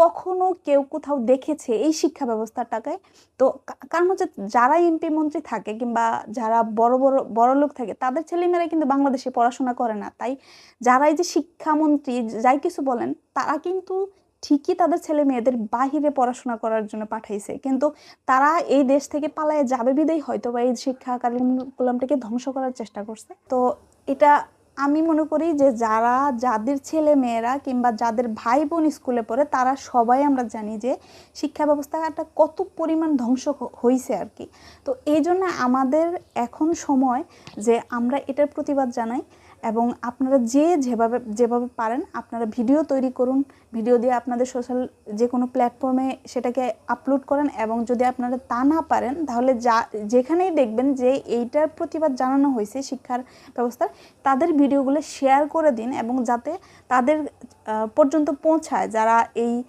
কখনো কেউ কোথাও দেখেছে এই শিক্ষা ব্যবস্থাটাকে? তো কারণ হচ্ছে যারা এমপি মন্ত্রী থাকে কিংবা যারা বড় বড় বড় লোক থাকে তাদের ছেলেমেয়েরা কিন্তু বাংলাদেশে পড়াশোনা করে না। তাই যারা এই যে শিক্ষামন্ত্রী যাই কিছু বলেন তারা কিন্তু ঠিকই তাদের ছেলে মেয়েদের বাহিরে পড়াশোনা করার জন্য পাঠাইছে, কিন্তু তারা এই দেশ থেকে পালায়ে যাবে বিদেই হয়তো বা এই শিক্ষা কারিকুলামটাকে ধ্বংস করার চেষ্টা করছে। তো এটা আমি মনে করি যে যাদের ছেলে মেয়েরা কিংবা যাদের ভাই বোন স্কুলে পড়ে তারা সবাই আমরা জানি যে শিক্ষা ব্যবস্থাটা কত পরিমাণ ধ্বংস হয়েছে আর কি। তো এই জন্য আমাদের এখন সময় যে আমরা এটার প্রতিবাদ জানাই, এবং আপনারা যেভাবে যেভাবে পারেন আপনারা ভিডিও তৈরি করুন, ভিডিও দিয়ে আপনাদের সোশ্যাল যে কোনো প্ল্যাটফর্মে সেটাকে আপলোড করেন, এবং যদি আপনারা তা না পারেন তাহলে যেখানেই দেখবেন যে এইটার প্রতিবাদ জানানো হয়েছে শিক্ষার ব্যবস্থার, তাদের ভিডিওগুলো শেয়ার করে দিন এবং যাতে তাদের পর্যন্ত পৌঁছায় যারা এই